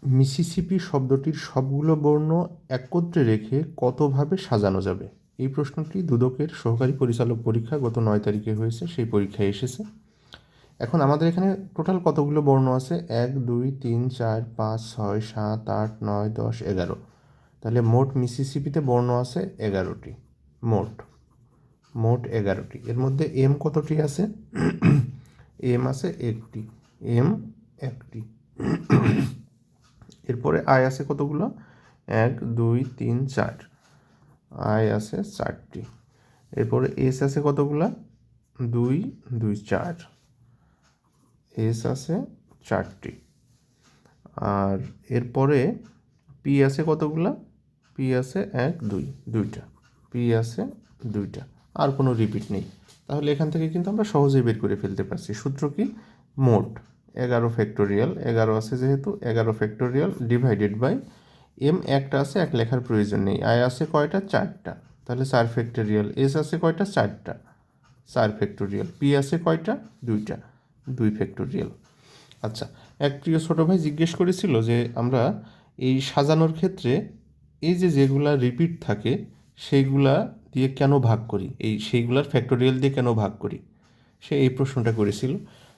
Mississippi শব্দটির সবগুলো বর্ণ একত্রে রেখে কতভাবে সাজানো যাবে? এই প্রশ্নটি দুদকের সহকারী পরিচালক পরীক্ষা গত 9 তারিখে হয়েছে, সেই পরীক্ষায় এসেছে। এখন আমাদের এখানে টোটাল কতগুলো বর্ণ আছে? 1 2 3 4 5 6 7 8 9 10 11। তাহলে মোট মিসিসিপিতে বর্ণ আছে 11টি। মোট মোট 11টি। এর মধ্যে এম কতটি আছে? এম আছে একটি। এম একটি। এরপরে আই আছে কতগুলো? 1 2 3 4। আই আছে 4টি। এরপরে এস আছে কতগুলা? 2 2 4। এস আছে 4টি। আর এরপরে পি আছে কতগুলা? পি আছে 1 2 2টা। পি আছে 2টা। আর কোনো রিপিট নেই। তাহলে এখান থেকে কিন্তু আমরা সহজেই বের করে ফেলতে পারছি। সূত্র কি? মোট 11 ফ্যাক্টোরিয়াল, 11 আছে যেহেতু 11 ফ্যাক্টোরিয়াল ডিভাইডেড বাই এম একটা আছে, এক লেখার প্রয়োজন নেই। আই আছে কয়টা? 4টা। তাহলে 4 ফ্যাক্টোরিয়াল। এস আছে কয়টা? 4টা। 4 ফ্যাক্টোরিয়াল। পি আছে কয়টা? 2টা। 2 ফ্যাক্টোরিয়াল। আচ্ছা, এক প্রিয় ছোটো ভাই জিজ্ঞেস করেছিল যে আমরা এই সাজানোর ক্ষেত্রে এই যে যেগুলা রিপিট থাকে সেইগুলা দিয়ে কেন ভাগ করি, সেইগুলার ফ্যাক্টোরিয়াল দিয়ে কেন ভাগ করি, সে এই প্রশ্নটা করেছিল।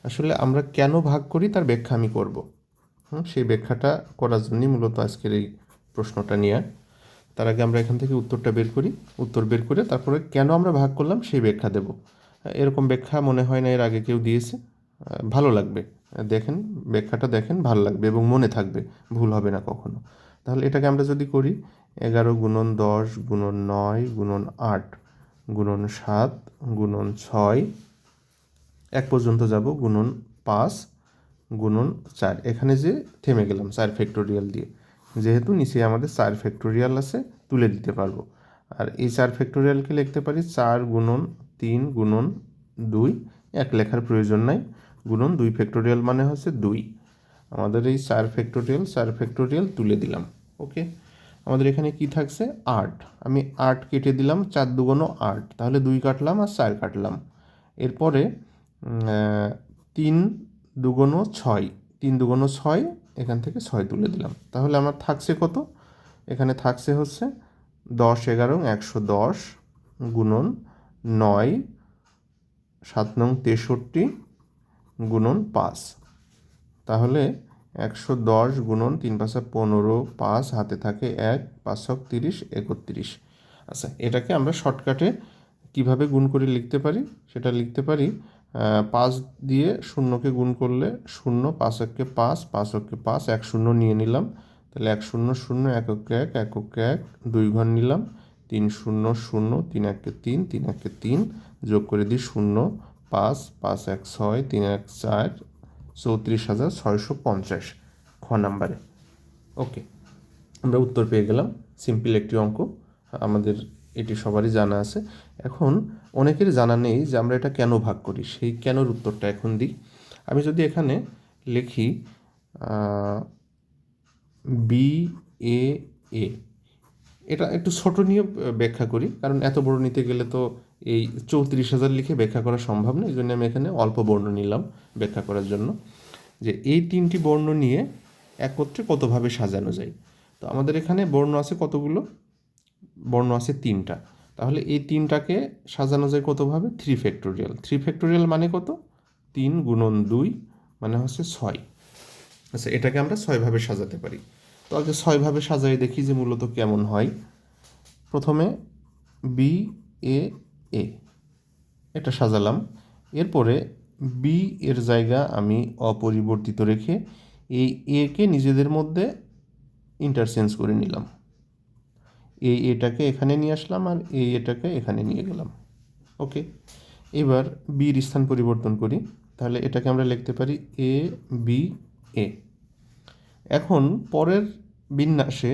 আসলে আমরা কেন ভাগ করি তার ব্যাখ্যা আমি করব। সেই ব্যাখ্যাটা করার জন্যই মূলত আজকের এই প্রশ্নটা নিয়ে। তার আগে আমরা এখান থেকে উত্তরটা বের করি। উত্তর বের করে তারপরে কেন আমরা ভাগ করলাম সেই ব্যাখ্যা দেব। এরকম ব্যাখ্যা মনে হয় না এর আগে কেউ দিয়েছে। ভালো লাগবে, দেখেন ব্যাখ্যাটা, দেখেন ভালো লাগবে এবং মনে থাকবে, ভুল হবে না কখনো। তাহলে এটাকে আমরা যদি করি 11 গুণন 10 গুণন 9 গুণন 8 গুণন 7 গুণন 6 এক পর্যন্ত যাব, গুণন 5 গুণন 4। এখানে যে থেমে গেলাম 4 ফ্যাক্টোরিয়াল দিয়ে, যেহেতু নিচে আমাদের 4 ফ্যাক্টোরিয়াল আছে তুলে দিতে পারবো। আর এই 4 ফ্যাক্টোরিয়ালকে লিখতে পারি 4 গুণন 3 গুণন 2, এক লেখার প্রয়োজন নাই। গুণন 2 ফ্যাক্টোরিয়াল মানে হচ্ছে 2। আমাদের এই 4 ফ্যাক্টোরিয়াল তুলে দিলাম। ওকে, আমাদের এখানে কি থাকছে? 8। আমি 8 কেটে দিলাম, 4 দুগুণ 8, তাহলে 2 কাটলাম আর 4 কাটলাম। এরপরে 3 দুগুণ 6, 3 দুগুণ 6, এখান থেকে 6 তুলে দিলাম। তাহলে আমার থাকছে কত? এখানে থাকছে হচ্ছে 10 11 110 গুণন 9 7 নং 63 গুণন 5। তাহলে 110 গুণন 3 5 15, 5 হাতে থাকে 1, 5 30, 31। আচ্ছা, এটাকে আমরা শর্টকাটে কিভাবে গুণ করে লিখতে পারি সেটা লিখতে পারি। 5 দিয়ে শূন্যকে গুণ করলে 0, 5 একে 5, 5 একে 5, 1 শূন্য নিয়ে নিলাম। তাহলে 1 0 0, 1 একে 1, 1 একে 1, 2 ঘর নিলাম। 3 0 0, 3 একে 3, 3 একে 3, যোগ করে দিই 0, 5, 5 1 6, 3 1 4, 34,650 খ নাম্বারে। ওকে, আমরা উত্তর পেয়ে গেলাম। সিম্পল একটি অঙ্ক, আমাদের এটি সবারই জানা আছে। এখন অনেকের জানা নেই যে আমরা এটা কেন ভাগ করি, সেই কেনর উত্তরটা এখন দিই। আমি যদি এখানে লিখি বি এ এ, এটা একটু ছোট নিয়ে ব্যাখ্যা করি, কারণ এত বড় নিতে গেলে তো এই 34,000 লিখে ব্যাখ্যা করা সম্ভব নয়। এই জন্য আমি এখানে অল্প বর্ণ নিলাম ব্যাখ্যা করার জন্য, যে এই 3টি বর্ণ নিয়ে একত্রে কতভাবে সাজানো যায়। তো আমাদের এখানে বর্ণ আছে কতগুলো? বর্ণ আছে 3টা। তাহলে এই 3টাকে সাজানো যায় কতভাবে? 3 ফ্যাক্টোরিয়াল। 3 ফ্যাক্টোরিয়াল মানে কত? 3 গুণন 2 মানে হচ্ছে 6। আচ্ছা, এটাকে আমরা 6 ভাবে সাজাতে পারি। তো আগে 6 ভাবে সাজাই দেখি যে মূলত কেমন হয়। প্রথমে বি এ এ এটা সাজালাম। এরপরে বি এর জায়গা আমি অপরিবর্তিত রেখে এই একে নিজেদের মধ্যে ইন্টারচেঞ্জ করে নিলাম। এটাকে এখানে নিয়ে আসলাম আর এটাকে এখানে নিয়ে গেলাম। ওকে, এবার বির স্থান পরিবর্তন করি। তাহলে এটাকে আমরা লিখতে পারি এ বি এ। এখন পরের বিন্যাসে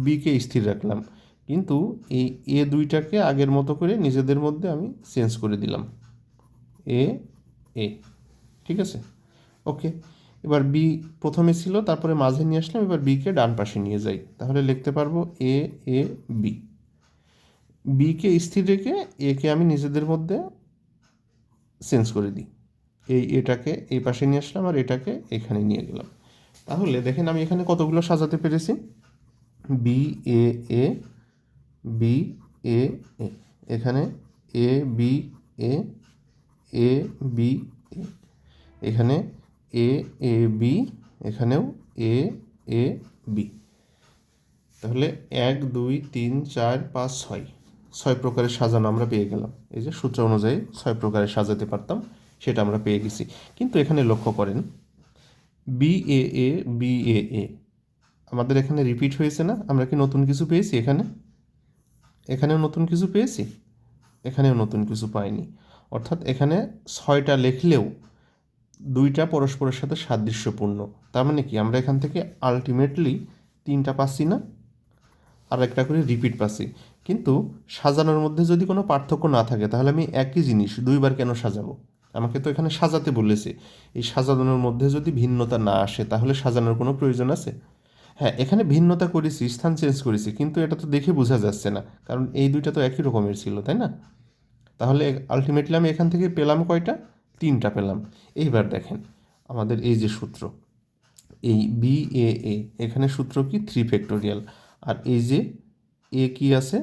বিকে স্থির রাখলাম, কিন্তু এই দুইটাকে আগের মতো করে নিজেদের মধ্যে আমি চেঞ্জ করে দিলাম, এ এ। ঠিক আছে, ওকে। এবার বি প্রথমে ছিল, তারপরে মাঝে নিয়ে আসলাম, এবার বিকে ডান পাশে নিয়ে যাই। তাহলে লিখতে পারবো এ এ বি। বিকে স্থির রেখে একে আমি নিজেদের মধ্যে চেঞ্জ করে দিই। এটাকে এই পাশে নিয়ে আসলাম আর এটাকে এখানে নিয়ে গেলাম। তাহলে দেখেন আমি এখানে কতগুলো সাজাতে পেরেছি, B A A B A এ, এখানে A B A A B A, এখানে এ এ বি, এখানেও এ এ বি। তাহলে 1 2 3 4 5 6, 6 প্রকারের সাজানো আমরা পেয়ে গেলাম। এই যে সূত্র অনুযায়ী 6 প্রকারের সাজাতে পারতাম, সেটা আমরা পেয়ে গেছি। কিন্তু এখানে লক্ষ্য করেন B A A B A এ আমাদের এখানে রিপিট হয়েছে না? আমরা কি নতুন কিছু পেয়েছি এখানে? এখানেও নতুন কিছু পেয়েছি, এখানেও নতুন কিছু পাইনি। অর্থাৎ এখানে 6টা লিখলেও 2টা পরস্পরের সাথে সাদৃশ্যপূর্ণ। তার মানে কি আমরা এখান থেকে আলটিমেটলি 3টা পাচ্ছি না, আর একটা করে রিপিট পাচ্ছি। কিন্তু সাজানোর মধ্যে যদি কোনো পার্থক্য না থাকে তাহলে আমি একই জিনিস 2বার কেন সাজাবো? আমাকে তো এখানে সাজাতে বলেছে। এই সাজানোর মধ্যে যদি ভিন্নতা না আসে তাহলে সাজানোর কোনো প্রয়োজন আছে? হ্যাঁ, এখানে ভিন্নতা করেছি, স্থান চেঞ্জ করেছি, কিন্তু এটা তো দেখে বোঝা যাচ্ছে না, কারণ এই 2টা তো একই রকমের ছিল, তাই না? তাহলে আলটিমেটলি আমি এখান থেকে পেলাম কয়টা? 3টা পেলাম। এইবার দেখেন আমাদের এই যে সূত্র, এই বি এ এখানে সূত্র কি 3 ফ্যাক্টোরিয়াল, আর এই যে এ কি আছে,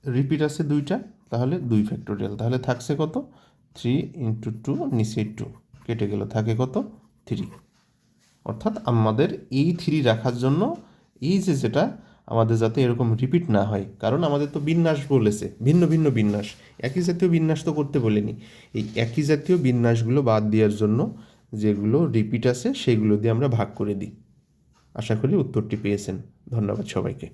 রিপিট আছে 2টা, তাহলে 2 ফ্যাক্টোরিয়াল। তাহলে থাকছে কত? 3 × 2, নিচে 2 কেটে গেল, থাকে কত? 3। অর্থাৎ আমাদের এই 3 রাখার জন্য এই যে যেটা আমাদের যাতে এরকম রিপিট না হয়, কারণ আমাদের তো বিন্যাস বলেছে, ভিন্ন ভিন্ন বিন্যাস, একই জাতীয় বিন্যাস তো করতে বলেনি। এই একই জাতীয় বিন্যাসগুলো বাদ দেওয়ার জন্য যেগুলো রিপিট আছে সেগুলো দিয়ে আমরা ভাগ করে দিই। আশা করি উত্তরটি পেয়েছেন। ধন্যবাদ সবাইকে।